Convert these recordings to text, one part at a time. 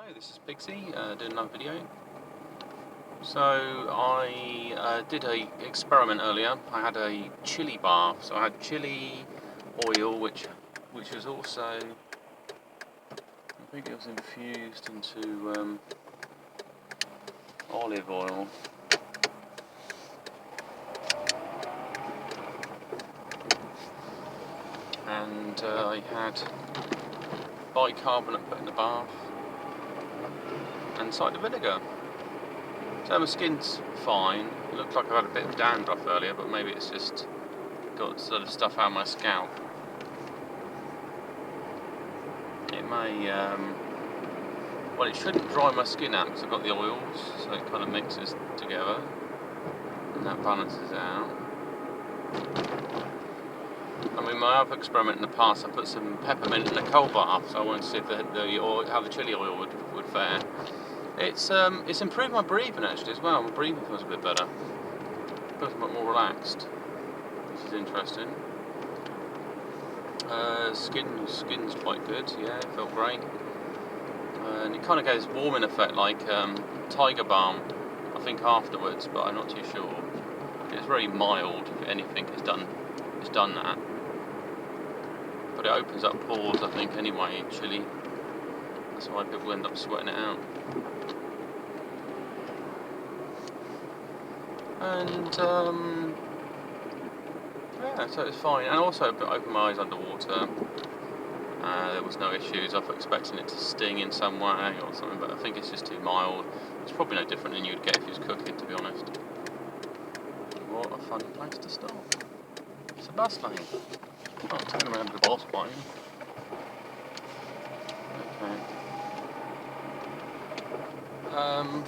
Hi, this is Pixie, doing another video. So I did a experiment earlier. I had a chili bath. So I had chili oil, which was also, I think it was infused into olive oil. And I had bicarbonate put in the bath and cider vinegar. So my skin's fine. It looked like I had a bit of dandruff earlier, but maybe it's just got sort of stuff out of my scalp. It may, well, it shouldn't dry my skin out because I've got the oils, so it kind of mixes together and that balances out. I mean, my other experiment in the past, I put some peppermint in a cold bath, so I wanted to see if the oil, how the chili oil would fare. It's improved my breathing actually as well. My breathing feels a bit better. Feels a bit more relaxed, which is interesting. Skin's quite good. Yeah, it felt great. And it kind of gave this warming effect, like Tiger Balm, I think afterwards, but I'm not too sure. It's very mild. If anything, it's done that. But it opens up pores, I think, anyway. Chili. That's why people end up sweating it out. And yeah, so it's fine. And also it opened my eyes underwater. There was no issues. I was expecting it to sting in some way or something, but I think it's just too mild. It's probably no different than you'd get if you was cooking, to be honest. What a fun place to stop. It's a bus lane. Oh, I'm turning around to the boss plane. Okay.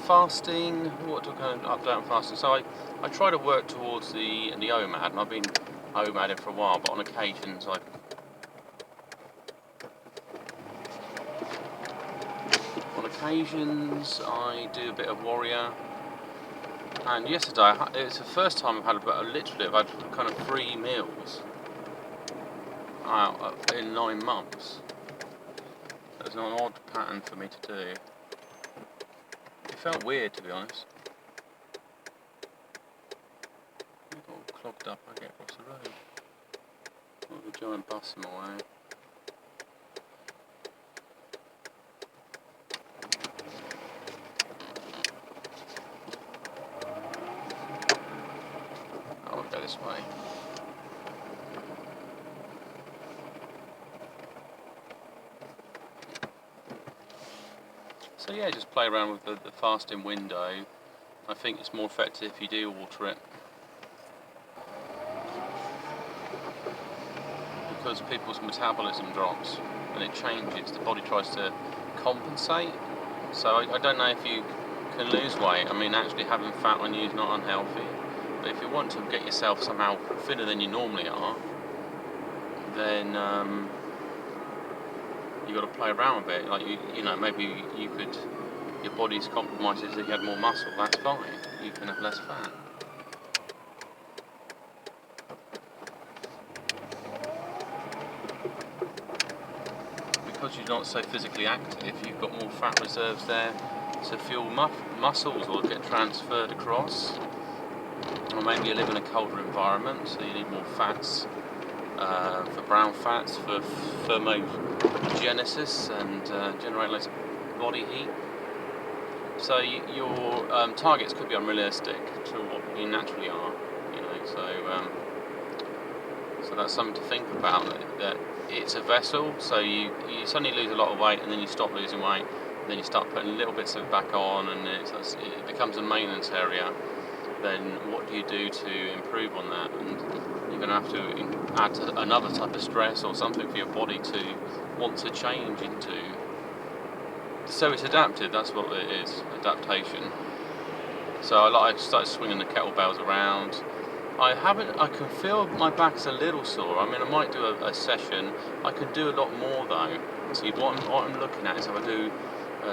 Fasting. What do I kind of update on fasting? So I try to work towards the OMAD, and I've been OMADing for a while, but on occasions I do a bit of warrior. And yesterday, it's the first time I've had kind of 3 meals in 9 months. It's an odd pattern for me to do. It felt weird, to be honest. I got all clogged up. I get across the road. Got the giant bus in my way. I'll go this way. So yeah, just play around with the fasting window. I think it's more effective if you do alter it, because people's metabolism drops and it changes. The body tries to compensate. So I don't know if you can lose weight. I mean, actually having fat on you is not unhealthy. But if you want to get yourself somehow thinner than you normally are, then you got to play around with it. Like you know, maybe you could. Your body's compromises if you had more muscle. That's fine. You can have less fat. Because you're not so physically active, you've got more fat reserves there to fuel muscles or get transferred across. Or maybe you live in a colder environment, so you need more fats. For brown fats, for thermogenesis and generate less body heat. So your targets could be unrealistic to what you naturally are, you know. So that's something to think about. That it's a vessel. So you suddenly lose a lot of weight, and then you stop losing weight, and then you start putting little bits of it back on, and it becomes a maintenance area. Then what do you do to improve on that? And you're going to have to add another type of stress or something for your body to want to change into. So it's adaptive, that's what it is, adaptation. So I started swinging the kettlebells around. I can feel my back's a little sore. I mean, I might do a session. I can do a lot more though. See, what I'm looking at is if I do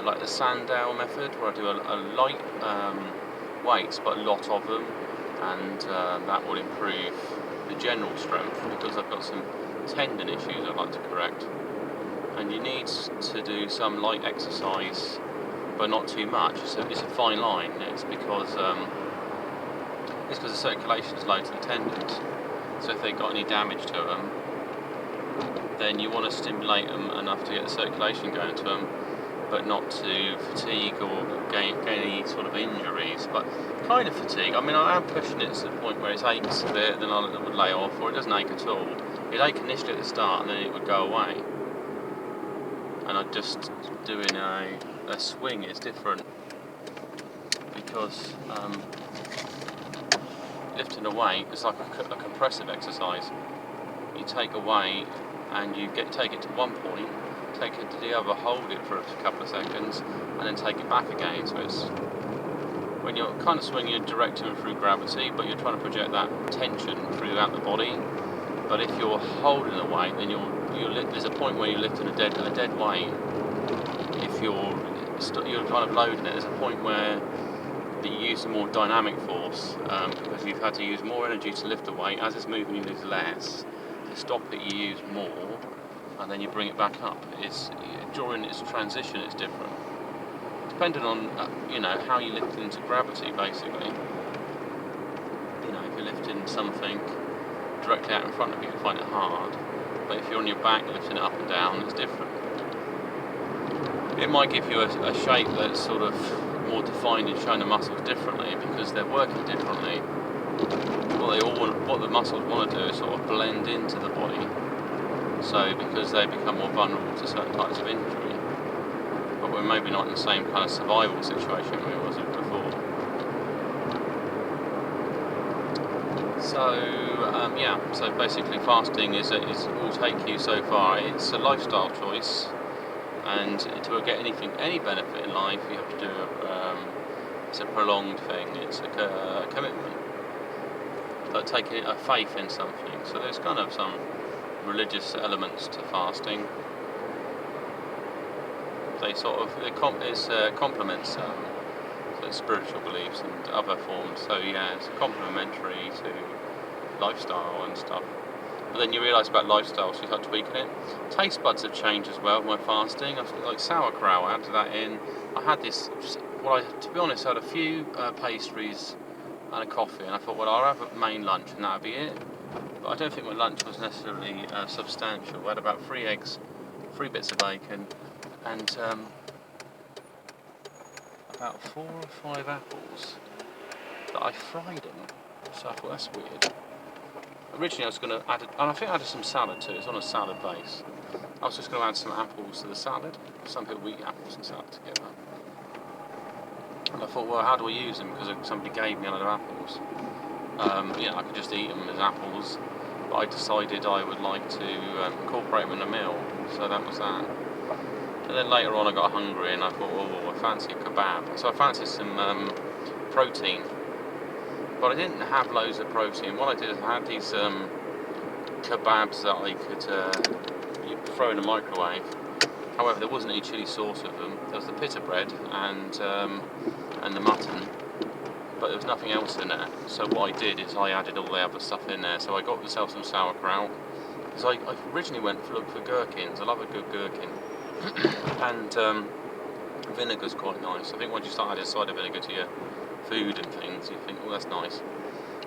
like the Sandow method, where I do a light weights, but a lot of them, and that will improve the general strength, because I've got some tendon issues I'd like to correct. and you need to do some light exercise, but not too much. It's a fine line. It's because the circulation is low to the tendons. So if they've got any damage to them, then you want to stimulate them enough to get the circulation going to them, but not to fatigue or gain any sort of injuries. But kind of fatigue. I mean, I am pushing it to the point where it aches a bit, then it would lay off, or it doesn't ache at all. It'd ache initially at the start, and then it would go away. And I'm just doing a swing. It's different because lifting a weight is like a compressive exercise. You take a weight and you take it to one point, take it to the other, hold it for a couple of seconds, and then take it back again. So it's when you're kind of swinging, you're directing through gravity, but you're trying to project that tension throughout the body. But if you're holding the weight, then there's a point where you're lifting a dead weight. If you're kind of loading it, there's a point where you use a more dynamic force, because you've had to use more energy to lift the weight. As it's moving, you lose less. To stop it, you use more, and then you bring it back up. During its transition, it's different, depending on how you lift into gravity. Basically, if you're lifting something directly out in front of you, you find it hard. But if you're on your back lifting it up and down, it's different. It might give you a shape that's sort of more defined and showing the muscles differently because they're working differently. What the muscles want to do is sort of blend into the body. So because they become more vulnerable to certain types of injury, but we're maybe not in the same kind of survival situation we was in before. So basically fasting will take you so far. It's a lifestyle choice, and to get any benefit in life, you have to do it's a prolonged thing. It's a commitment, like taking a faith in something. So there's kind of some religious elements to fasting. It complements spiritual beliefs and other forms. So yeah, it's complementary to lifestyle and stuff. But then you realise about lifestyle, so you start tweaking it. Taste buds have changed as well with my fasting. Like sauerkraut, I added that in. I had this. To be honest, I had a few pastries and a coffee, and I thought, well, I'll have a main lunch and that'll be it. But I don't think my lunch was necessarily substantial. I had about 3 eggs, 3 bits of bacon, and about 4 or 5 apples that I fried them. So I thought, that's weird. Originally I was going to add, and I think I added some salad too. It's on a salad base. I was just going to add some apples to the salad. Some people eat apples and salad together. And I thought, well, how do I use them? Because somebody gave me a lot of apples. I could just eat them as apples. But I decided I would like to incorporate them in a meal. So that was that. And then later on I got hungry and I thought, oh, I fancy a kebab. So I fancied some protein. But I didn't have loads of protein. What I did is I had these kebabs that I could throw in the microwave. However, there wasn't any chili sauce with them. There was the pita bread and the mutton, but there was nothing else in there. So what I did is I added all the other stuff in there. So I got myself some sauerkraut. Because I originally went to look for gherkins. I love a good gherkin. And vinegar's quite nice. I think once you start adding cider vinegar to your food and things, you think, oh, that's nice.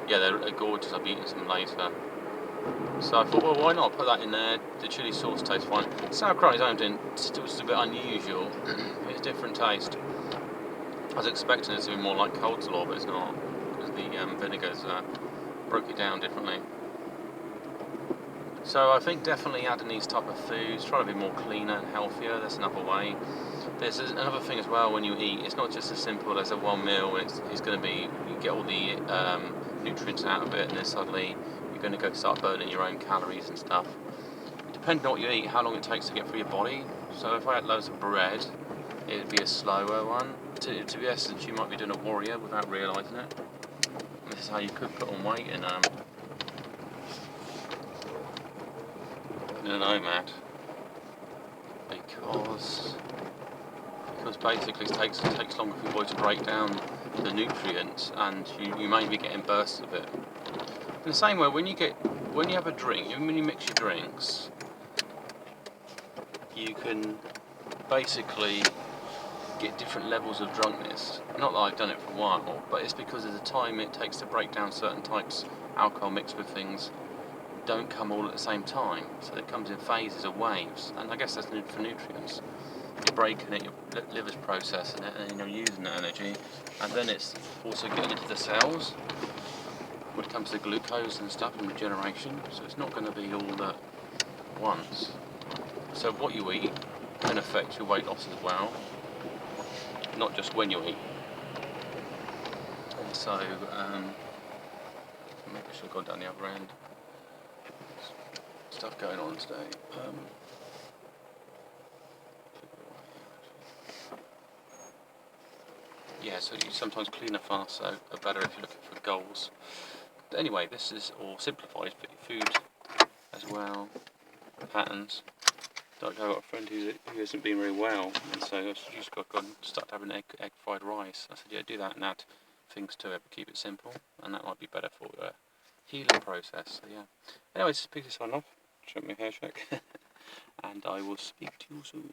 Yeah, they're gorgeous. I've eaten some later. So I thought, well, why not put that in there? The chili sauce tastes fine. Sauerkraut is owned in, it's a bit unusual. It's a different taste. I was expecting it to be more like coleslaw, but it's not, because the vinegars broke it down differently. So I think definitely adding these type of foods, trying to be more cleaner and healthier, that's another way. There's another thing as well when you eat, it's not just as simple as a one meal, and it's going to be, you get all the nutrients out of it, and then suddenly you're going to start burning your own calories and stuff. Depending on what you eat, how long it takes to get through your body. So if I had loads of bread, it would be a slower one. To be essence, you might be doing a warrior without realising it. And this is how you could put on weight in a nomad. Because basically it takes longer for your body to break down the nutrients, and you may be getting bursts of it. In the same way, when you have a drink, when you mix your drinks, you can basically get different levels of drunkenness. Not that I've done it for a while, but it's because of the time it takes to break down certain types. Alcohol mixed with things don't come all at the same time, so it comes in phases or waves, and I guess that's good for nutrients. You're breaking it, your liver's processing it, and you're using that energy, and then it's also getting into the cells when it comes to glucose and stuff and regeneration, so it's not going to be all at once. So what you eat can affect your weight loss as well, not just when you eat. And so, maybe I should have gone down the other end. Stuff going on today. Yeah, so you sometimes cleaner fasts are better if you're looking for goals. But anyway, this is all simplified food as well, patterns. Like I've got a friend who hasn't been very well, and so I just got and start having egg fried rice. I said, yeah, do that and add things to it, but keep it simple, and that might be better for your healing process. So yeah. Anyway, speak to sign off. Check my hair check, and I will speak to you soon.